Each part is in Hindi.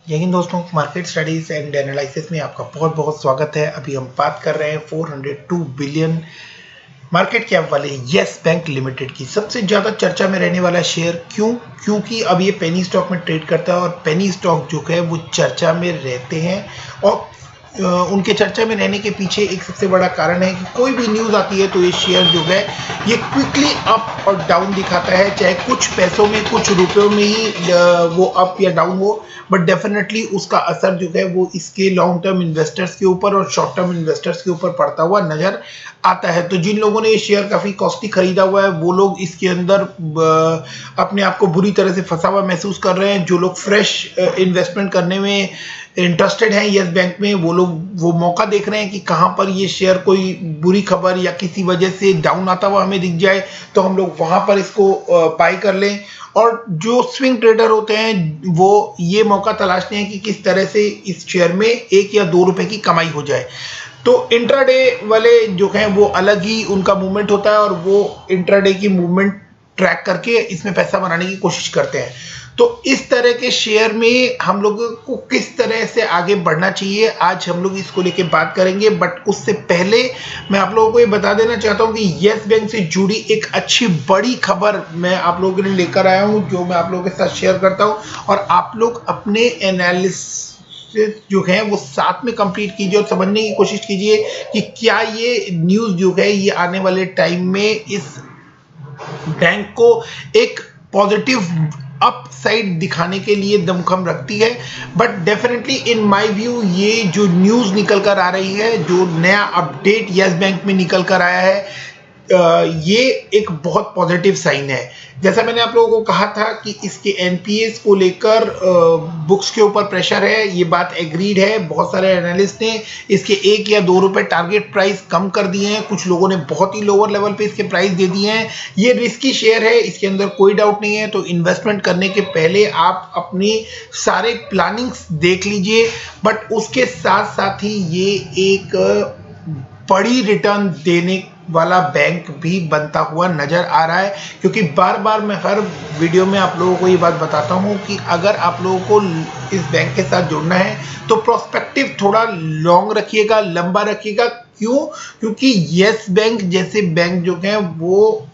जय हिंद दोस्तों, मार्केट स्टडीज एंड एनालिसिस में आपका बहुत बहुत स्वागत है। अभी हम बात कर रहे हैं 402 बिलियन मार्केट कैप वाले यस बैंक लिमिटेड की। सबसे ज़्यादा चर्चा में रहने वाला शेयर क्योंकि अब ये पेनी स्टॉक में ट्रेड करता है और पेनी स्टॉक जो है वो चर्चा में रहते हैं और उनके चर्चा में रहने के पीछे एक सबसे बड़ा कारण है कि कोई भी न्यूज़ आती है तो ये शेयर जो है ये क्विकली अप और डाउन दिखाता है, चाहे कुछ पैसों में कुछ रुपयों में ही वो अप या डाउन हो, बट डेफिनेटली उसका असर जो है वो इसके लॉन्ग टर्म इन्वेस्टर्स के ऊपर और शॉर्ट टर्म इन्वेस्टर्स के ऊपर पड़ता हुआ नजर आता है। तो जिन लोगों ने ये शेयर काफ़ी कॉस्टली खरीदा हुआ है वो लोग इसके अंदर अपने आप को बुरी तरह से फंसा हुआ महसूस कर रहे हैं। जो लोग फ्रेश इन्वेस्टमेंट करने में इंटरेस्टेड हैं यस बैंक में, वो लोग वो मौका देख रहे हैं कि कहाँ पर ये शेयर कोई बुरी खबर या किसी वजह से डाउन आता हुआ हमें दिख जाए तो हम लोग वहाँ पर इसको बाय कर लें। और जो स्विंग ट्रेडर होते हैं वो ये मौका तलाशते हैं कि किस तरह से इस शेयर में 1 या 2 रुपए की कमाई हो जाए। तो इंट्राडे वाले जो हैं वो अलग ही उनका मूवमेंट होता है और वो इंट्राडे की मूवमेंट ट्रैक करके इसमें पैसा बनाने की कोशिश करते हैं। तो इस तरह के शेयर में हम लोगों को किस तरह से आगे बढ़ना चाहिए, आज हम लोग इसको लेके बात करेंगे। बट उससे पहले मैं आप लोगों को ये बता देना चाहता हूँ कि यस बैंक से जुड़ी एक अच्छी बड़ी खबर मैं आप लोगों के लिए लेकर आया हूँ, जो मैं आप लोगों के साथ शेयर करता हूँ। और आप लोग अपने एनालिसिस जो है वो साथ में कंप्लीट कीजिए और समझने की कोशिश कीजिए कि क्या ये न्यूज़ जो है ये आने वाले टाइम में इस बैंक को एक पॉजिटिव अप साइड दिखाने के लिए दमखम रखती है। But definitely in my view ये जो न्यूज़ निकल कर आ रही है, जो नया अपडेट यस बैंक में निकल कर आया है, ये एक बहुत पॉजिटिव साइन है। जैसा मैंने आप लोगों को कहा था कि इसके एनपीएस को लेकर बुक्स के ऊपर प्रेशर है, ये बात एग्रीड है। बहुत सारे एनालिस्ट ने इसके 1 या 2 रुपए टारगेट प्राइस कम कर दिए हैं, कुछ लोगों ने बहुत ही लोअर लेवल पे इसके प्राइस दे दिए हैं। ये रिस्की शेयर है, इसके अंदर कोई डाउट नहीं है। तो इन्वेस्टमेंट करने के पहले आप अपनी सारे प्लानिंग्स देख लीजिए, बट उसके साथ साथ ही ये एक बड़ी रिटर्न देने वाला बैंक भी बनता हुआ नजर आ रहा है। क्योंकि बार बार मैं हर वीडियो में आप लोगों को ये बात बताता हूँ कि अगर आप लोगों को इस बैंक के साथ जुड़ना है तो प्रोस्पेक्टिव थोड़ा लॉन्ग रखिएगा, लंबा रखिएगा। क्यों? क्योंकि यस बैंक जैसे बैंक जो है वो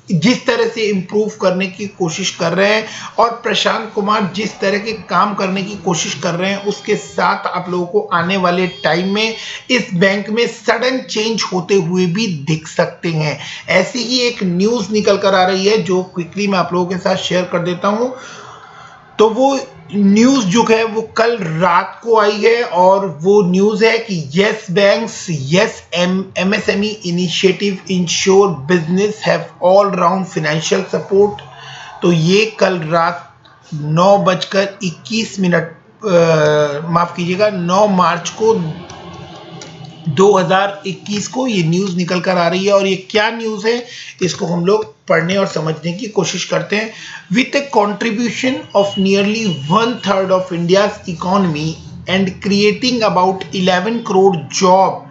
जिस तरह से इम्प्रूव करने की कोशिश कर रहे हैं और प्रशांत कुमार जिस तरह के काम करने की कोशिश कर रहे हैं, उसके साथ आप लोगों को आने वाले टाइम में इस बैंक में सडन चेंज होते हुए भी दिख सकते हैं। ऐसी ही एक न्यूज़ निकल कर आ रही है जो क्विकली मैं आप लोगों के साथ शेयर कर देता हूं। तो वो न्यूज़ जो है वो कल रात को आई है और वो न्यूज़ है कि yes banks yes MSME initiative ensure business have all round financial support. तो ये कल रात 9:21 माफ कीजिएगा 9 मार्च को 2021 को ये न्यूज़ निकल कर आ रही है। और ये क्या न्यूज़ है इसको हम लोग पढ़ने और समझने की कोशिश करते हैं। With A contribution of nearly 1/3 of India's economy and creating about 11 crore job,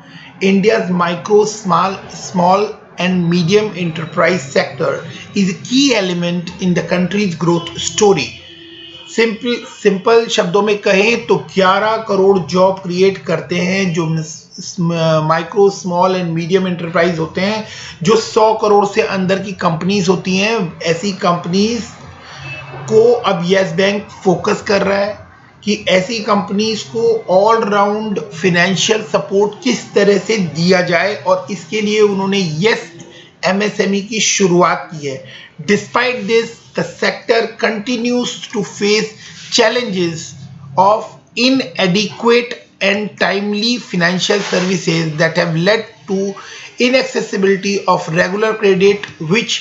India's micro small and medium enterprise sector is a key element in the country's growth story. Simple शब्दों में कहें तो 11 करोड़ जॉब क्रिएट करते हैं जो micro small and medium enterprise होते हैं, जो 100 करोड़ से अंदर की कंपनीज होती हैं। ऐसी कंपनीज को अब यस बैंक फोकस कर रहा है कि ऐसी कंपनीज को ऑल राउंड फाइनेंशियल सपोर्ट किस तरह से दिया जाए, और इसके लिए उन्होंने यस एमएसएमई की शुरुआत की है। Despite this the sector continues to face challenges of inadequate and timely financial services that have led to inaccessibility of regular credit, which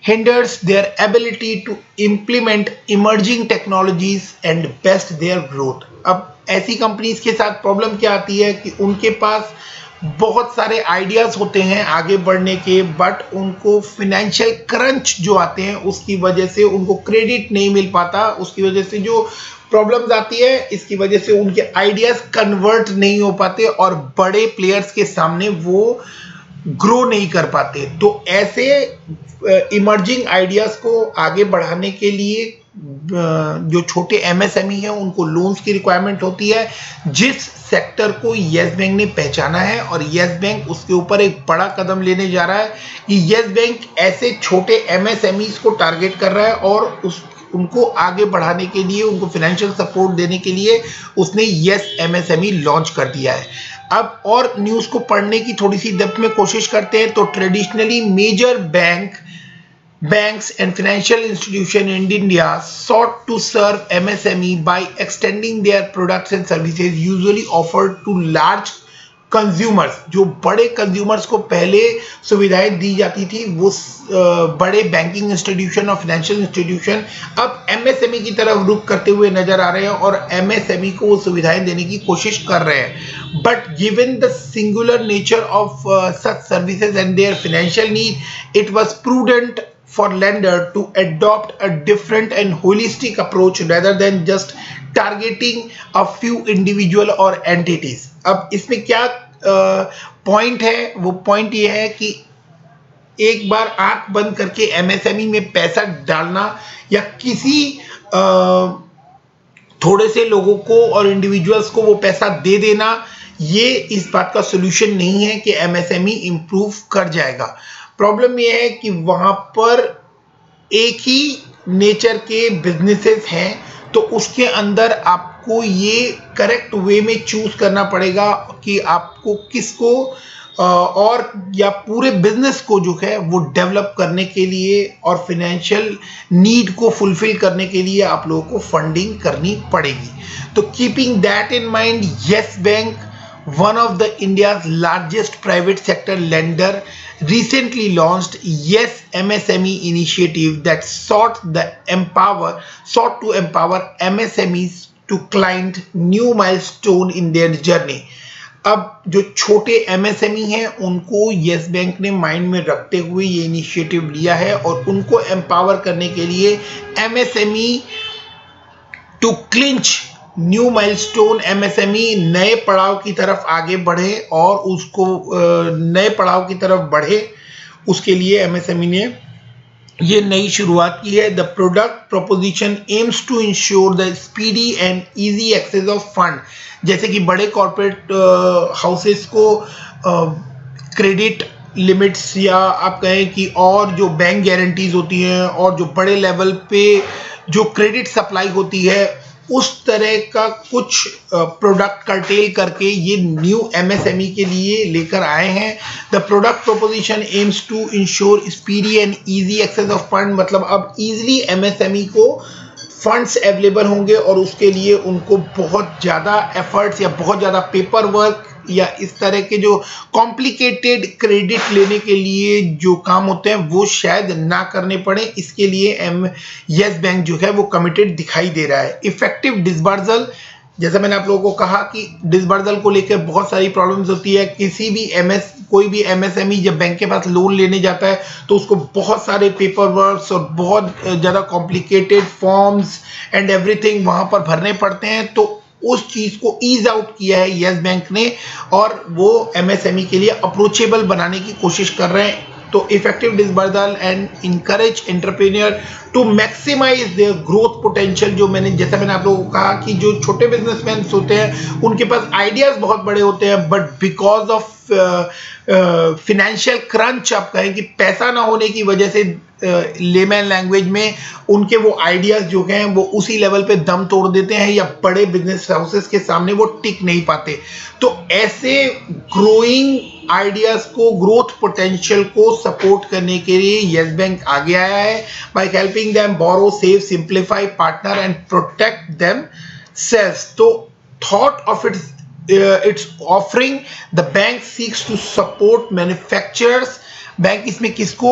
hinders their ability to implement emerging technologies and best their growth. अब ऐसी कंपनीज के साथ प्रॉब्लम क्या आती है कि उनके पास बहुत सारे आइडियाज़ होते हैं आगे बढ़ने के, बट उनको फिनेंशियल क्रंच जो आते हैं उसकी वजह से उनको क्रेडिट नहीं मिल पाता। उसकी वजह से जो प्रॉब्लम्स आती है इसकी वजह से उनके आइडियाज़ कन्वर्ट नहीं हो पाते और बड़े प्लेयर्स के सामने वो ग्रो नहीं कर पाते। तो ऐसे इमर्जिंग आइडियाज़ को आगे बढ़ाने के लिए जो छोटे एमएसएमई हैं उनको लोन्स की रिक्वायरमेंट होती है, जिस सेक्टर को यस बैंक ने पहचाना है और यस बैंक उसके ऊपर एक बड़ा कदम लेने जा रहा है कि यस बैंक ऐसे छोटे एमएसएमईज को टारगेट कर रहा है और उनको आगे बढ़ाने के लिए, उनको फाइनेंशियल सपोर्ट देने के लिए उसने यस एमएसएमई लॉन्च कर दिया है। अब और न्यूज़ को पढ़ने की थोड़ी सी डेप्थ में कोशिश करते हैं तो traditionally major banks and financial institutions in India sought to serve MSME by extending their products and services usually offered to large consumers। जो बड़े कंज्यूमर्स को पहले सुविधाएं दी जाती थी वो बड़े बैंकिंग इंस्टीट्यूशन और फाइनेंशियल इंस्टीट्यूशन अब एमएसएमई की तरफ रुख करते हुए नजर आ रहे हैं और एमएसएमई को वो सुविधाएं देने की कोशिश कर रहे हैं। But given the singular nature of such services and there financial need, it was prudent for lender to adopt a different and holistic approach rather than just targeting a few individual or entities। अब इसमें क्या पॉइंट है, वो पॉइंट ये है कि एक बार आंख बंद करके एमएसएमई में पैसा डालना या किसी थोड़े से लोगों को और इंडिविजुअल्स को वो पैसा दे देना, ये इस बात का सोल्यूशन नहीं है कि एमएसएमई इंप्रूव कर जाएगा। प्रॉब्लम ये है कि वहां पर एक ही नेचर के बिजनेसेस हैं तो उसके अंदर आपको ये करेक्ट वे में चूज करना पड़ेगा कि आपको किसको और या पूरे बिजनेस को जो है वो डेवलप करने के लिए और फाइनेंशियल नीड को फुलफिल करने के लिए आप लोगों को फंडिंग करनी पड़ेगी। तो keeping that in mind, yes bank, one of the India's largest private sector lender, recently launched Yes MSME initiative that sought to empower MSMEs to climb new milestone in their journey। अब जो छोटे एमएसएमई हैं उनको यस बैंक ने माइंड में रखते हुए ये इनिशिएटिव लिया है और उनको एम्पावर करने के लिए MSME to clinch new milestone, MSME नए पड़ाव की तरफ आगे बढ़े और उसको नए पड़ाव की तरफ बढ़े, उसके लिए एमएसएमई ने ये नई शुरुआत की है। The product proposition aims to ensure the speedy and easy access of fund. जैसे कि बड़े कॉर्पोरेट हाउसेस को क्रेडिट लिमिट्स या आप कहें कि और जो बैंक गारंटीज होती हैं और जो बड़े लेवल पे जो क्रेडिट सप्लाई होती है उस तरह का कुछ प्रोडक्ट कर्टेल करके ये न्यू एमएसएमई के लिए लेकर आए हैं। The product proposition aims to ensure speedy and easy access of fund, मतलब अब इजीली एमएसएमई को फंड्स अवेलेबल होंगे और उसके लिए उनको बहुत ज़्यादा एफर्ट्स या बहुत ज़्यादा पेपर वर्क या इस तरह के जो कॉम्प्लिकेटेड क्रेडिट लेने के लिए जो काम होते हैं वो शायद ना करने पड़े। इसके लिए यस बैंक जो है वो कमिटेड दिखाई दे रहा है। इफेक्टिव डिसबर्सल, जैसा मैंने आप लोगों को कहा कि डिसबर्सल को लेकर बहुत सारी प्रॉब्लम्स होती है। किसी भी कोई भी एमएसएमई जब बैंक के पास लोन लेने जाता है तो उसको बहुत सारे पेपर वर्क्स और बहुत ज़्यादा कॉम्प्लिकेटेड फॉर्म्स एंड एवरीथिंग वहाँ पर भरने पड़ते हैं। तो उस चीज को ईज आउट किया है यस बैंक ने और वो एमएसएमई के लिए अप्रोचेबल बनाने की कोशिश कर रहे हैं। तो effective disbursal and encourage entrepreneur to maximise their growth potential. जैसा मैंने आप लोगों को कहा कि जो छोटे बिजनेसमैन होते हैं उनके पास आइडियाज बहुत बड़े होते हैं, but because of financial crunch, आप कहें कि पैसा ना होने की वजह से लेमैन लैंग्वेज में उनके वो आइडियाज जो हैं वो उसी लेवल पे दम तोड़ देते हैं या बड़े बिजनेस हाउसेस के सामने वो टिक नहीं पाते। तो ऐसे ग्रोइंग आइडियाज को, ग्रोथ पोटेंशियल को सपोर्ट करने के लिए यस बैंक आगे आया है by helping them borrow, save, simplify, partner and protect them self. तो thought of its offering, the bank seeks to support manufacturers। Bank इसमें किसको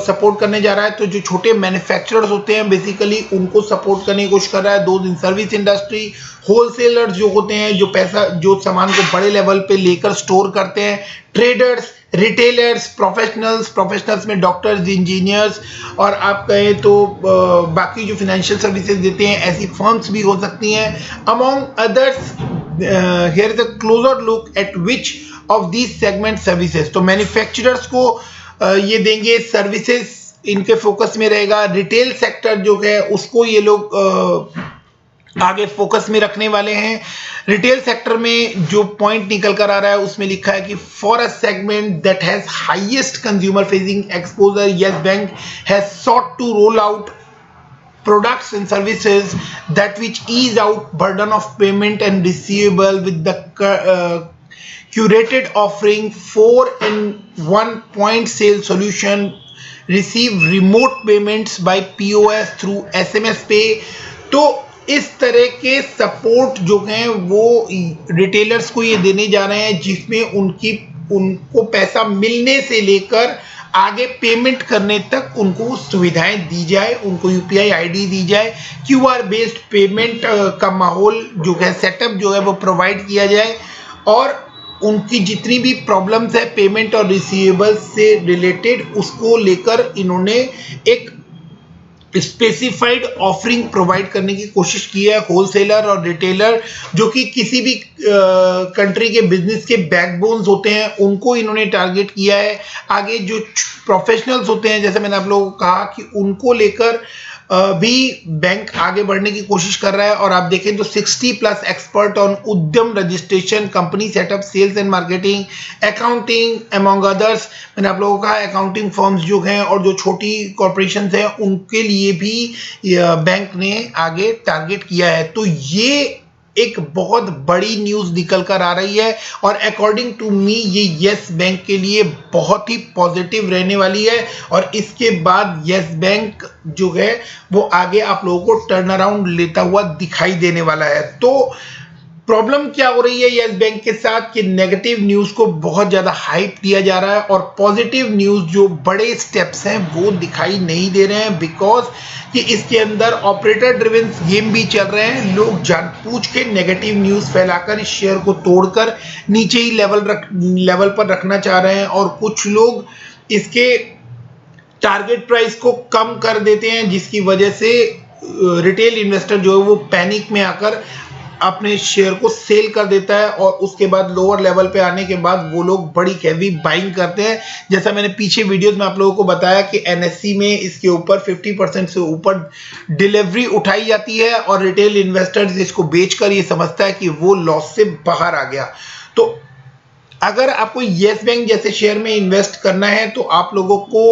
सपोर्ट करने जा रहा है? तो जो छोटे मैन्युफैक्चरर्स होते हैं बेसिकली उनको सपोर्ट करने की कोशिश कर रहा है। Those in service industry, wholesalers जो होते हैं जो सामान को बड़े लेवल पे लेकर स्टोर करते हैं, ट्रेडर्स, रिटेलर्स, प्रोफेशनल्स में डॉक्टर्स, इंजीनियर्स और आप कहें तो बाकी जो फाइनेंशियल सर्विसेज देते हैं ऐसी फर्म्स भी हो सकती हैं। Among others, here is a closer look at which of these segment services। तो मैन्युफैक्चरर्स को ये देंगे सर्विसेज इनके फोकस में रहेगा। रिटेल सेक्टर जो है उसको ये लोग आगे फोकस में रखने वाले हैं। रिटेल सेक्टर में जो पॉइंट निकल कर आ रहा है उसमें लिखा है कि for a segment that has highest consumer facing exposure, yes bank has sought to roll out products and services that which ease out burden of payment and receivable with the curated offering 4-in-1 point sale solution, receive remote payments by POS through SMS Pay। तो इस तरह के सपोर्ट जो हैं वो रिटेलर्स को ये देने जा रहे हैं जिसमें उनको पैसा मिलने से लेकर आगे पेमेंट करने तक उनको सुविधाएं दी जाए, उनको यूपीआई आईडी दी जाए, क्यूआर बेस्ड पेमेंट का माहौल जो है सेटअप जो है वो प्रोवाइड किया जाए और उनकी जितनी भी प्रॉब्लम्स है पेमेंट और रिसीवेबल्स से रिलेटेड उसको लेकर इन्होंने एक स्पेसिफाइड ऑफरिंग प्रोवाइड करने की कोशिश की है। होलसेलर और रिटेलर जो कि किसी भी कंट्री के बिजनेस के बैकबोन्स होते हैं उनको इन्होंने टारगेट किया है। आगे जो प्रोफेशनल्स होते हैं जैसे मैंने आप लोगों को कहा कि उनको लेकर भी बैंक आगे बढ़ने की कोशिश कर रहा है। और आप देखें तो 60+ expert on Udyam registration, company setup, sales and marketing, accounting among others. मैंने आप लोगों को कहा अकाउंटिंग फर्म्स जो हैं और जो छोटी कॉर्पोरेशंस हैं उनके लिए भी बैंक ने आगे टारगेट किया है। तो ये एक बहुत बड़ी न्यूज निकल कर आ रही है और अकॉर्डिंग टू मी ये यस बैंक के लिए बहुत ही पॉजिटिव रहने वाली है। और इसके बाद यस बैंक जो है वो आगे आप लोगों को टर्न अराउंड लेता हुआ दिखाई देने वाला है। तो प्रॉब्लम क्या हो रही है यस बैंक के साथ कि नेगेटिव न्यूज को बहुत ज्यादा हाइप दिया जा रहा है और पॉजिटिव न्यूज जो बड़े स्टेप्स हैं वो दिखाई नहीं दे रहे हैं, बिकॉज कि इसके अंदर ऑपरेटर ड्रिवन गेम भी चल रहे हैं। लोग जानबूझ के नेगेटिव न्यूज फैलाकर इस शेयर को तोड़कर नीचे ही लेवल पर रखना चाह रहे हैं और कुछ लोग इसके टारगेट प्राइस को कम कर देते हैं जिसकी वजह से रिटेल इन्वेस्टर जो है वो पैनिक में आकर अपने शेयर को सेल कर देता है और उसके बाद लोअर लेवल पे आने के बाद वो लोग बड़ी हैवी बाइंग करते हैं। जैसा मैंने पीछे वीडियोस में आप लोगों को बताया कि एनएससी में इसके ऊपर 50% से ऊपर डिलीवरी उठाई जाती है और रिटेल इन्वेस्टर्स इसको बेचकर ये समझता है कि वो लॉस से बाहर आ गया। तो अगर आपको यस बैंक जैसे शेयर में इन्वेस्ट करना है तो आप लोगों को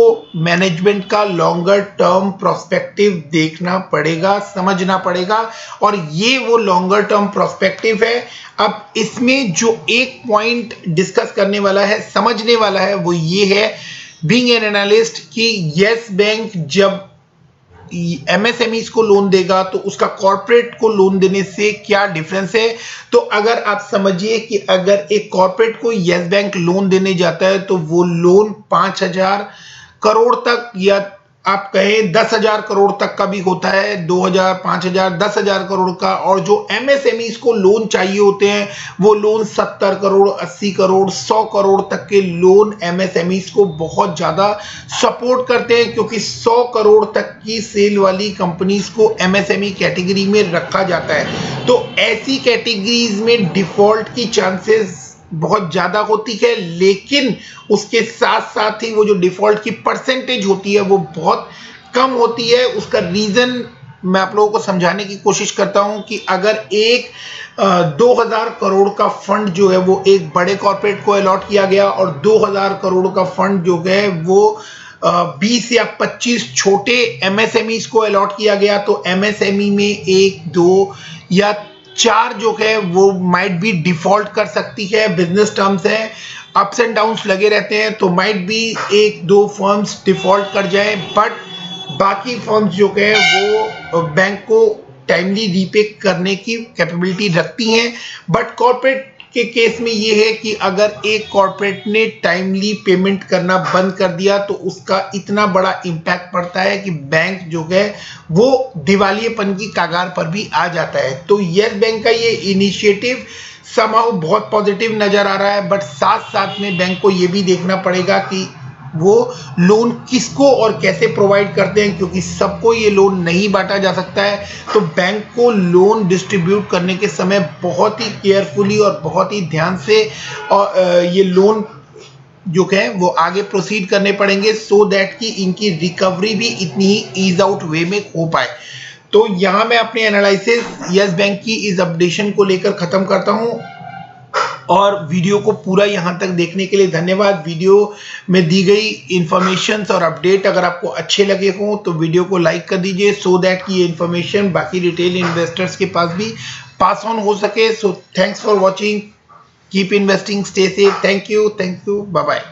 मैनेजमेंट का लॉन्गर टर्म प्रोस्पेक्टिव देखना पड़ेगा, समझना पड़ेगा और ये वो लॉन्गर टर्म प्रोस्पेक्टिव है। अब इसमें जो एक पॉइंट डिस्कस करने वाला है, समझने वाला है, वो ये है बीइंग एन एनालिस्ट कि यस बैंक जब एमएसएमईज को लोन देगा तो उसका कॉर्पोरेट को लोन देने से क्या डिफरेंस है। तो अगर आप समझिए कि अगर एक कॉर्पोरेट को यस बैंक लोन देने जाता है तो वो लोन 5,000 करोड़ तक या आप कहें 10,000 करोड़ तक का भी होता है, 2,000, 5,000, 10,000 करोड़ का। और जो एमएसएमईज को लोन चाहिए होते हैं वो लोन 70 करोड़, 80 करोड़, 100 करोड़ तक के लोन एमएसएमईज को बहुत ज्यादा सपोर्ट करते हैं क्योंकि 100 करोड़ तक की सेल वाली कंपनीज को एमएसएमई कैटेगरी में रखा जाता है। तो ऐसी कैटेगरीज में डिफॉल्ट की चांसेस बहुत ज्यादा होती है, लेकिन उसके साथ साथ ही वो जो डिफॉल्ट की परसेंटेज होती है वो बहुत कम होती है। उसका रीजन मैं आप लोगों को समझाने की कोशिश करता हूं कि अगर एक 2,000 करोड़ का फंड जो है वो एक बड़े कॉर्पोरेट को अलॉट किया गया और 2,000 करोड़ का फंड जो है वो 20 या 25 छोटे एमएसएमईज को अलॉट किया गया तो एमएसएमई में 1, 2 या 4 जो है वो माइट भी डिफॉल्ट कर सकती है। बिजनेस टर्म्स है, अप्स एंड डाउन्स लगे रहते हैं तो माइट भी 1-2 फर्म्स डिफॉल्ट कर जाए, बट बाकी फर्म्स जो है वो बैंक को टाइमली रीपे करने की कैपेबिलिटी रखती हैं। बट कॉर्पोरेट के केस में ये है कि अगर एक कॉर्पोरेट ने टाइमली पेमेंट करना बंद कर दिया तो उसका इतना बड़ा इंपैक्ट पड़ता है कि बैंक जो है वो दिवालियेपन की कगार पर भी आ जाता है। तो यस बैंक का ये इनिशिएटिव समहाउ बहुत पॉजिटिव नजर आ रहा है, बट साथ साथ में बैंक को ये भी देखना पड़ेगा कि वो लोन किसको और कैसे प्रोवाइड करते हैं, क्योंकि सबको ये लोन नहीं बांटा जा सकता है। तो बैंक को लोन डिस्ट्रीब्यूट करने के समय बहुत ही केयरफुली और बहुत ही ध्यान से ये लोन जो है वो आगे प्रोसीड करने पड़ेंगे, सो दैट कि इनकी रिकवरी भी इतनी ही ईज आउट वे में हो पाए। तो यहां मैं अपने एनालिसिस यस बैंक की इस अपडेशन को लेकर खत्म करता हूं, और वीडियो को पूरा यहां तक देखने के लिए धन्यवाद। वीडियो में दी गई इंफॉर्मेशन और अपडेट अगर आपको अच्छे लगे हों तो वीडियो को लाइक कर दीजिए, सो दैट कि ये इंफॉर्मेशन बाकी रिटेल इन्वेस्टर्स के पास भी पास ऑन हो सके। So thanks for watching, keep investing, stay safe, thank you, bye bye.